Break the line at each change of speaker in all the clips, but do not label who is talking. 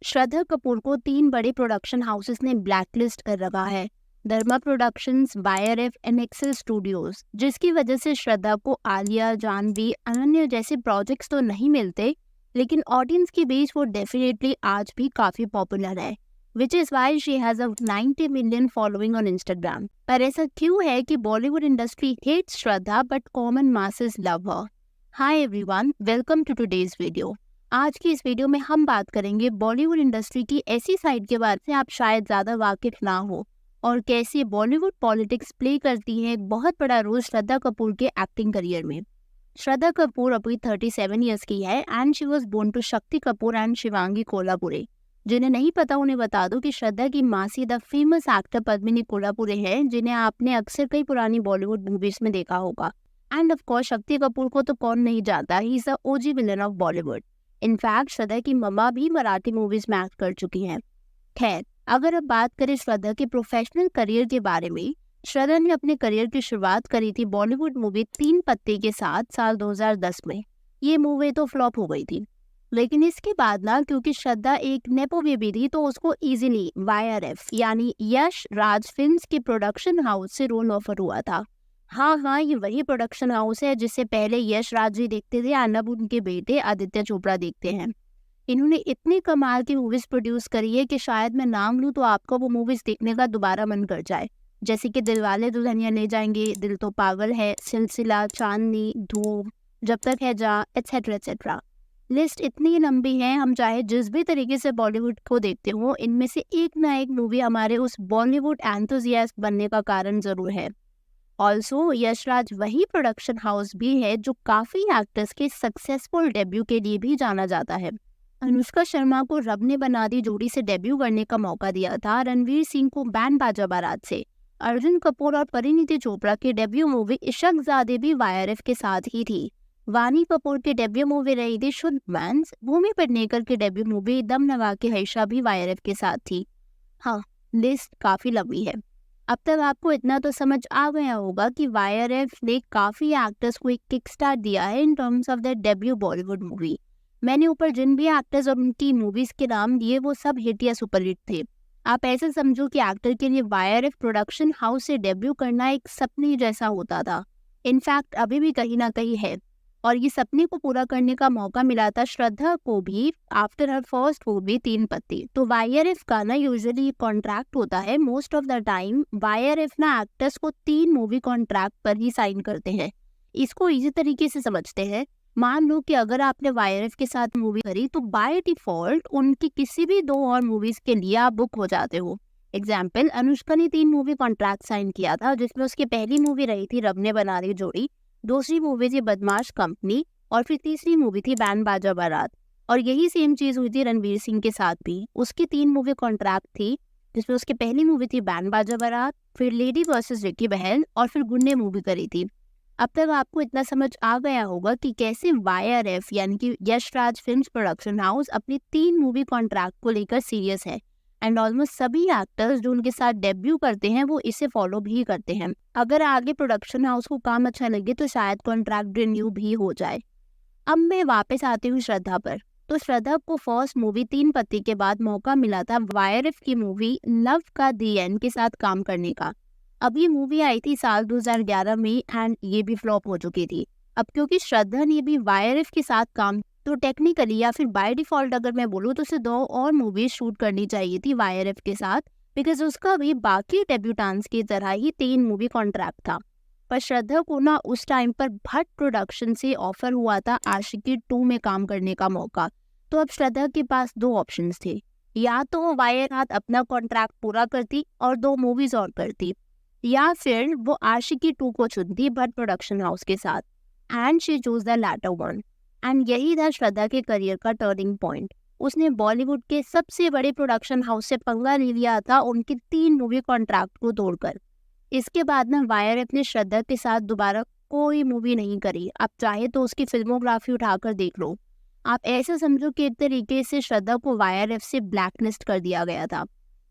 श्रद्धा कपूर को 3 बड़े production houses ने ब्लैकलिस्ट कर रखा है। Dharma Productions, YRF and Excel Studios, जिसकी वजह से श्रद्धा को आलिया, जानवी, अनन्या जैसे प्रोजेक्ट्स तो नहीं मिलते, लेकिन ऑडियंस के बीच वो डेफिनेटली आज भी काफी पॉपुलर है, which is why she has a 90 million following on Instagram. पर ऐसा क्यों है कि Bollywood industry hates Shraddha but common masses love her? Hi everyone, welcome to today's video. आज की इस वीडियो में हम बात करेंगे बॉलीवुड इंडस्ट्री की ऐसी साइड के बारे में आप शायद ज्यादा वाकिफ ना हो, और कैसे बॉलीवुड पॉलिटिक्स प्ले करती है एक बहुत बड़ा रोल श्रद्धा कपूर के एक्टिंग करियर में। श्रद्धा कपूर अभी 37 ईयर्स की है and she was born to Shakti Kapoor and Shivangi Kolhapure. जिन्हें नहीं पता उन्हें बता दो कि श्रद्धा की मासी the famous actor Padmini Kolhapure हैं, जिन्हें आपने अक्सर कई पुरानी बॉलीवुड मूवीज में देखा होगा। And of course Shakti Kapoor को तो कौन नहीं जानता, he is the OG villain of Bollywood. In fact Shraddha की मम्मा भी मराठी मूवीज में एक्ट कर चुकी हैं। खैर, अगर अब बात करें श्रद्धा के प्रोफेशनल करियर के बारे में, श्रद्धा ने अपने करियर की शुरुआत करी थी बॉलीवुड मूवी तीन पत्ते के साथ साल 2010 में। ये मूवी तो फ्लॉप हो गई थी, लेकिन इसके बाद ना, क्योंकि श्रद्धा एक नेपो बेबी थी, तो उसको इजीली वाईआरएफ यानी यश राज फिल्म्स के प्रोडक्शन हाउस से रोल ऑफर हुआ था। हाँ, ये वही प्रोडक्शन हाउस है जिससे पहले यश राज जी देखते थे, अब उनके बेटे आदित्य चोपड़ा देखते हैं। इन्होंने इतनी कमाल की मूवीज प्रोड्यूस करी है कि शायद मैं नाम लूँ तो आपको वो मूवीज देखने का दोबारा मन कर जाए, जैसे कि दिलवाले दुल्हनिया ले जाएंगे, दिल तो पागल है, सिलसिला, चांदनी, धूम, जब तक है जा, एटसेट्रा एटसेट्रा। लिस्ट इतनी लंबी है, हम चाहे जिस भी तरीके से बॉलीवुड को देखते हो, इनमें से एक ना एक मूवी हमारे उस बॉलीवुड एंथुजियास्ट बनने का कारण जरूर है। ऑल्सो यशराज वही प्रोडक्शन हाउस भी है जो काफी एक्टर्स के सक्सेसफुल डेब्यू के लिए भी जाना जाता है। अनुष्का शर्मा को रब ने बना दी जोड़ी से डेब्यू करने का मौका दिया था, रणवीर सिंह को बैंड बाजा बारात से, अर्जुन कपूर और परिणीति चोपड़ा की डेब्यू मूवी इशकजादे भी वाईआरएफ के साथ ही थी। वानी कपूर की डेब्यू मूवी रही थी शुद्ध मैंस, भूमि पेडनेकर की डेब्यू मूवी दम लगा के हैशा भी वाईआरएफ के साथ थी। हाँ, लिस्ट काफी लंबी है। अब तक आपको इतना तो समझ आ गया होगा कि वाईआरएफ ने काफी एक्टर्स को एक किक स्टार्ट दिया है in terms of the debut Bollywood movie. मैंने ऊपर जिन भी एक्टर्स और उनकी मूवीज के नाम दिए वो सब हिट या सुपरहिट थे। आप ऐसे समझो कि एक्टर के लिए वाईआरएफ प्रोडक्शन हाउस से डेब्यू करना एक सपने जैसा होता था। इनफैक्ट अभी भी कहीं ना कहीं है, और ये सपने को पूरा करने का मौका मिला था श्रद्धा को भी आफ्टर हर फर्स्ट मूवी तीन पत्ती। तो वाईआरएफ का ना यूजुअली कॉन्ट्रैक्ट होता है, most of the time YRF ना एक्टर्स को 3 मूवी कॉन्ट्रैक्ट पर ही साइन करते हैं। इसको इजी तरीके से समझते हैं। मान लो कि अगर आपने वाईआरएफ के साथ मूवी करी तो बाय डिफॉल्ट उनकी किसी भी 2 और मूवीज के लिए आप बुक हो जाते हो। एग्जाम्पल, अनुष्का ने 3 मूवी कॉन्ट्रैक्ट साइन किया था, जिसमें उसकी पहली मूवी रही थी रब ने बना दी जोड़ी, दूसरी मूवी थी बदमाश कंपनी, और फिर तीसरी मूवी थी बैंड बाजा बारात। और यही सेम चीज हुई थी रणवीर सिंह के साथ भी। उसकी 3 मूवी कॉन्ट्रैक्ट थी, जिसमें उसकी पहली मूवी थी बैंड बाजा बारात, फिर लेडी वर्सेस रिकी बहल, और फिर गुन्ने मूवी करी थी। अब तक आपको इतना समझ आ गया होगा कि कैसे वाईआरएफ यानी कि यशराज फिल्म्स प्रोडक्शन हाउस अपनी 3 मूवी कॉन्ट्रैक्ट को लेकर सीरियस है, एंड ऑलमोस्ट सभी एक्टर्स जो उनके साथ डेब्यू करते हैं वो इसे फॉलो भी करते हैं। अगर आगे प्रोडक्शन हाउस को काम अच्छा लगे तो शायद कॉन्ट्रैक्ट रिन्यू भी हो जाए। अब मैं वापस आती हूँ श्रद्धा पर। तो श्रद्धा को फर्स्ट मूवी तीन पत्ती के बाद मौका मिला था वाईआरएफ की मूवी लव का दी एंड के साथ काम करने का। अब ये मूवी आई थी साल 2011 में एंड ये भी फ्लॉप हो चुकी थी। अब क्योंकि श्रद्धा ने भी वाईआरएफ के साथ काम, तो टेक्निकली या फिर बाय डिफॉल्ट अगर मैं बोलूँ तो उसे 2 और मूवीज शूट करनी चाहिए थी वाईआरएफ के साथ, बिकॉज उसका भी बाकी डेब्यूटांस की तरह ही 3 मूवी कॉन्ट्रैक्ट था। पर श्रद्धा को ना उस टाइम पर भट्ट प्रोडक्शन से ऑफर हुआ था आशिकी 2 में काम करने का मौका। तो अब श्रद्धा के पास 2 ऑप्शंस थे, या तो वाईआरएफ अपना कॉन्ट्रैक्ट पूरा करती और 2 मूवीज और करती, या फिर वो आशिकी 2 को चुनती भट्ट प्रोडक्शन हाउस के साथ। And she choose the latter one. And यही था श्रद्धा के करियर का टर्निंग पॉइंट। उसने बॉलीवुड के सबसे बड़े प्रोडक्शन हाउस से पंगा ले लिया था उनकी 3 मूवी कॉन्ट्रैक्ट को तोड़कर। इसके बाद ना वाईआरएफ ने श्रद्धा के साथ दोबारा कोई मूवी नहीं करी। आप चाहे तो उसकी फिल्मोग्राफी उठाकर देख लो। आप ऐसे समझो कि एक तरीके से श्रद्धा को वाईआरएफ से ब्लैकलिस्ट कर दिया गया था।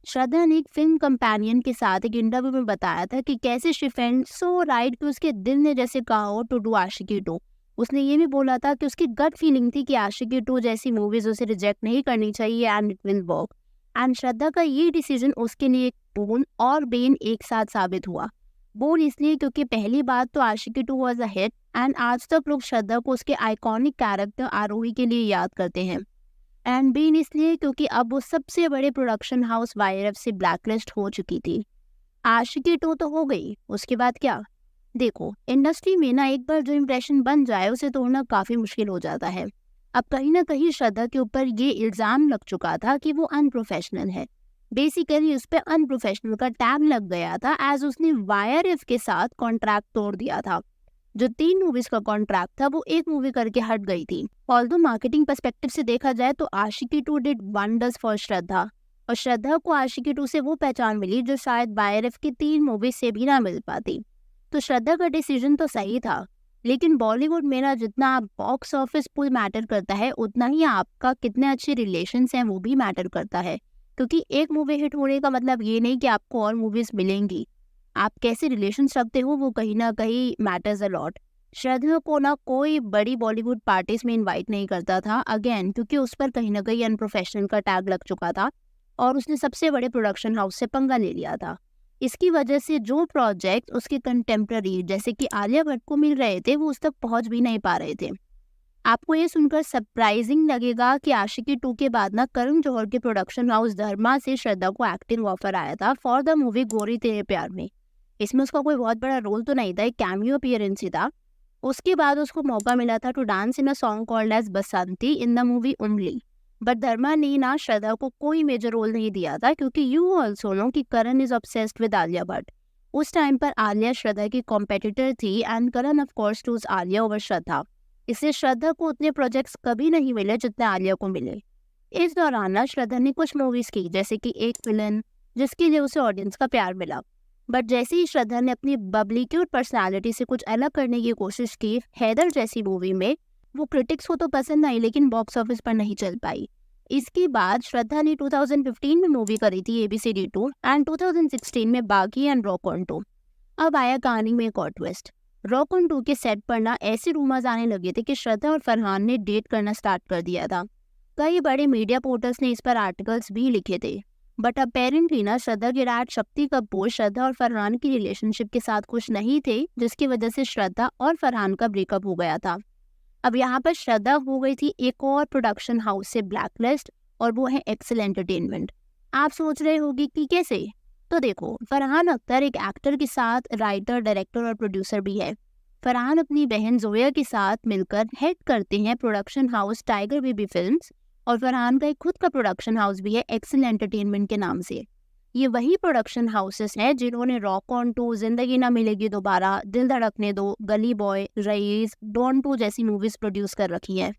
श्रद्धा ने एक फिल्म कंपेनियन के साथ एक इंटरव्यू में बताया था कि कैसे शी फेल्ट सो राइट कि उसके दिल ने जैसे कहा हो टू डू आशिकी 2, उसने ये भी बोला था कि उसकी गट फीलिंग थी कि आशिकी 2 जैसी मूवीज उसे रिजेक्ट नहीं करनी चाहिए and it will work. And Shraddha का ये डिसीजन उसके लिए एक बोन और बेन एक साथ साबित हुआ। बोन इसलिए क्योंकि पहली बात तो आशिकी 2 वाज अ हिट एंड आज तक लोग श्रद्धा को उसके आइकॉनिक कैरेक्टर आरोही के लिए याद करते हैं। एंड बेन इसलिए क्योंकि अब वो सबसे बड़े प्रोडक्शन हाउस वाईआरएफ से ब्लैकलिस्ट हो चुकी थी। आशिकी 2 तो हो गई, उसके बाद क्या? देखो, इंडस्ट्री में ना एक बार जो इम्प्रेशन बन जाए उसे तोड़ना काफी मुश्किल हो जाता है। अब कहीं ना कहीं श्रद्धा के ऊपर ये इल्जाम लग चुका था कि वो अनप्रोफेशनल है। बेसिकली उस पर अनप्रोफेशनल का टैग लग गया था एज उसने वाईआरएफ के साथ कॉन्ट्रैक्ट तोड़ दिया था। जो 3 मूवीज का कॉन्ट्रैक्ट था वो एक मूवी करके हट गई थी। ऑल्दो मार्केटिंग पर्सपेक्टिव से देखा जाए तो आशिकी 2 डिड वंडर्स फॉर श्रद्धा, और श्रद्धा को आशिकी 2 से वो पहचान मिली जो शायद वाईआरएफ की 3 मूवीज से भी ना मिल पाती। तो श्रद्धा का डिसीजन तो सही था, लेकिन बॉलीवुड में ना जितना बॉक्स ऑफिस पुल मैटर करता है उतना ही आपका कितने अच्छे रिलेशंस हैं वो भी मैटर करता है। क्योंकि एक मूवी हिट होने का मतलब ये नहीं कि आपको और मूवीज मिलेंगी। आप कैसे रिलेशंस रखते हो वो कहीं ना कहीं मैटर्स अ लॉट। श्रद्धा को ना कोई बड़ी बॉलीवुड पार्टीज में इनवाइट नहीं करता था, अगेन क्योंकि उस पर कहीं ना कहीं अनप्रोफेशनल का टैग लग चुका था और उसने सबसे बड़े प्रोडक्शन हाउस से पंगा ले लिया था। इसकी वजह से जो प्रोजेक्ट उसके कंटेम्प्रेरी जैसे कि आलिया भट्ट को मिल रहे थे वो उस तक पहुंच भी नहीं पा रहे थे। आपको ये सुनकर सरप्राइजिंग लगेगा कि आशिकी 2 के बाद ना करण जौहर के प्रोडक्शन हाउस धर्मा से श्रद्धा को एक्टिंग ऑफर आया था फॉर द मूवी गोरी तेरे प्यार में। इसमें उसका कोई बहुत बड़ा रोल तो नहीं था, एक कैमियो अपीयरेंस ही था। उसके बाद उसको मौका मिला था to dance in a song called as Basanti in the movie only. But Dharma ने ना श्रद्धा को कोई मेजर रोल नहीं दिया था क्योंकि यू ऑल्सो नो कि Karan is obsessed with Alia Bhatt. उस टाइम पर आलिया श्रद्धा की कॉम्पिटिटर थी and Karan of course choose Alia over Shraddha. इससे श्रद्धा को उतने प्रोजेक्ट्स कभी नहीं मिले जितने आलिया को मिले। इस दौरान ना श्रद्धा ने कुछ मूवीज की जैसे कि एक विलन जिसके लिए उसे ऑडियंस का प्यार मिला। बट जैसे ही श्रद्धा ने अपनी बबली क्यूट पर्सनालिटी से कुछ अलग करने की कोशिश की हैदर जैसी मूवी में, वो क्रिटिक्स को तो पसंद आई लेकिन बॉक्स ऑफिस पर नहीं चल पाई। इसके बाद श्रद्धा ने 2015 में मूवी करी थी ABCD 2 एंड 2016 में बागी एंड रॉक ऑन 2। अब आया कहानी में एक और ट्विस्ट। रॉक ऑन 2 के सेट पर ना ऐसे रूमर्स आने लगे थे कि श्रद्धा और फरहान ने डेट करना स्टार्ट कर दिया था। कई बड़े मीडिया पोर्टल्स ने इस पर आर्टिकल्स भी लिखे थे। बट अपेरेंटली ना श्रद्धा के डैड शक्ति कपूर श्रद्धा और फरहान की रिलेशनशिप के साथ खुश नहीं थे, जिसकी वजह से श्रद्धा और फरहान का ब्रेकअप हो गया था। अब यहाँ पर श्रद्धा हो गई थी एक और प्रोडक्शन हाउस से ब्लैकलिस्ट, और वो है एक्सेल एंटरटेनमेंट। आप सोच रहे होगी कि कैसे? तो देखो, फरहान अख्तर एक एक्टर के साथ राइटर, डायरेक्टर और प्रोड्यूसर भी है। फरहान अपनी बहन जोया के साथ मिलकर हेड करते हैं production house tiger baby films, और फरहान का एक खुद का प्रोडक्शन हाउस भी है एक्सेल एंटरटेनमेंट के नाम से। ये वही प्रोडक्शन हाउसेस हैं जिन्होंने रॉक ऑन 2, जिंदगी ना मिलेगी दोबारा, दिल धड़कने दो, गली बॉय, रईस, डॉन 2 जैसी मूवीज प्रोड्यूस कर रखी हैं।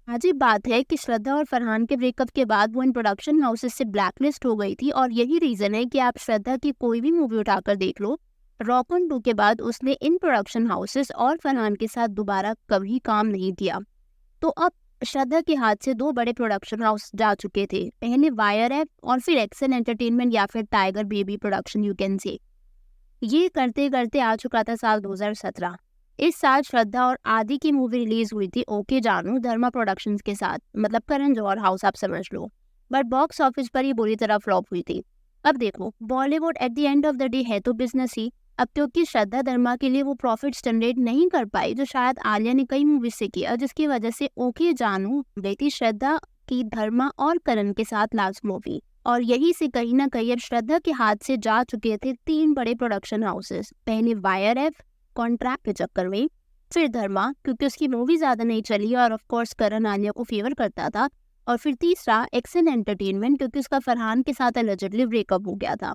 अजीब बात है कि श्रद्धा और फरहान के ब्रेकअप के बाद वो इन प्रोडक्शन हाउसेस से ब्लैकलिस्ट हो गई थी, और यही रीजन है कि आप श्रद्धा की कोई भी मूवी उठाकर देख लो, रॉक ऑन 2 के बाद उसने इन प्रोडक्शन हाउसेस और फरहान के साथ दोबारा कभी काम नहीं किया। तो अब श्रद्धा के हाथ से 2 बड़े प्रोडक्शन हाउस जा चुके थे, पहले वाईआरएफ और फिर एक्सेल एंटरटेनमेंट या फिर tiger baby production you can say. ये करते करते आ चुका था साल 2017। इस साल श्रद्धा और आदि की मूवी रिलीज हुई थी ओके जानू धर्मा प्रोडक्शंस के साथ, मतलब करण जौहर हाउस आप समझ लो। बट बॉक्स ऑफिस पर ये बुरी तरह फ्लॉप हुई थी। अब देखो, Bollywood at the end of the day है तो बिजनेस ही। अब क्योंकि श्रद्धा धर्मा के लिए वो प्रॉफिट्स जनरेट नहीं कर पाई जो शायद आलिया ने कई मूवीज से किया, जिसकी वजह से ओके जानू गई थी श्रद्धा की धर्मा और करण के साथ लास्ट मूवी। और यही से कहीं ना कहीं अब श्रद्धा के हाथ से जा चुके थे 3 बड़े प्रोडक्शन हाउसेस, पहले वाईआरएफ कॉन्ट्रैक्ट के चक्कर में, फिर धर्मा क्योंकि उसकी मूवी ज्यादा नहीं चली और ऑफ कोर्स करण आलिया को फेवर करता था, और फिर तीसरा एक्सेल एंटरटेनमेंट क्योंकि उसका फरहान के साथ एलिजिबली ब्रेकअप हो गया था।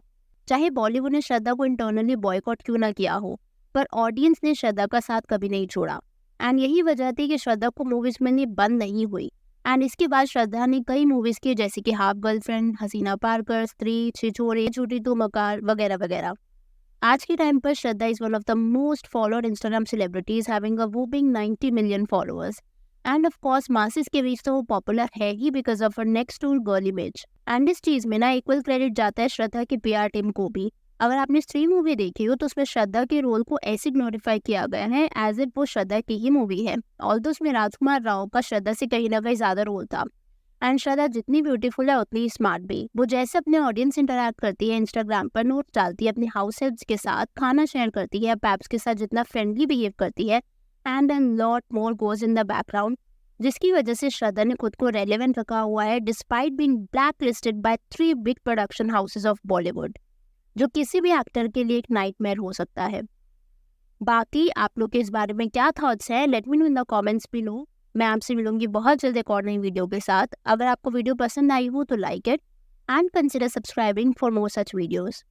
चाहे बॉलीवुड ने श्रद्धा को इंटरनली बॉयकॉट क्यों ना किया हो, पर ऑडियंस ने श्रद्धा का साथ कभी नहीं छोड़ा। एंड यही वजह थी कि श्रद्धा को मूवीज मिलनी बंद नहीं हुई। एंड इसके बाद श्रद्धा ने कई मूवीज की जैसे कि हाफ गर्लफ्रेंड, हसीना पारकर, स्त्री, छिछोरे, छोटी तो मकार वगैरह वगैरह। आज के टाइम पर Shraddha is one of the most followed Instagram celebrities having a whopping 90 million followers. And of course masses के बीच तो वो पॉपुलर है ही because of her next to girl image. And इस चीज में ना इक्वल क्रेडिट जाता है श्रद्धा की PR टीम को भी। अगर आपने स्त्री मूवी देखी हो तो उसमें श्रद्धा के रोल को ऐसे ग्लोरीफाई किया गया है एज इट वो श्रद्धा की ही मूवी है। ऑल्दो उसमें राजकुमार राव का श्रद्धा से कहीं ना कहीं ज्यादा रोल था। एंड श्रद्धा जितनी ब्यूटीफुल है उतनी स्मार्ट भी। वो जैसे अपने ऑडियंस इंटरैक्ट करती है, इंस्टाग्राम पर नोट डालती है, अपनी हाउस हेल्प्स के साथ खाना शेयर करती है, पैप्स के साथ जितना फ्रेंडली बिहेव करती है, and lot more goes in the background, जिसकी वजह से श्रद्धा ने खुद को रेलेवेंट रखा हुआ है despite being black listed by 3 big production houses of Bollywood, जो किसी भी एक्टर के लिए एक नाइटमेयर हो सकता है। बाकी आप लोग के इस बारे में क्या थॉट्स हैं, let me know in the comments below. मैं आपसे मिलूंगी बहुत जल्द एक और नई वीडियो के साथ। अगर आपको वीडियो पसंद आई हो तो like it and consider subscribing for more such videos.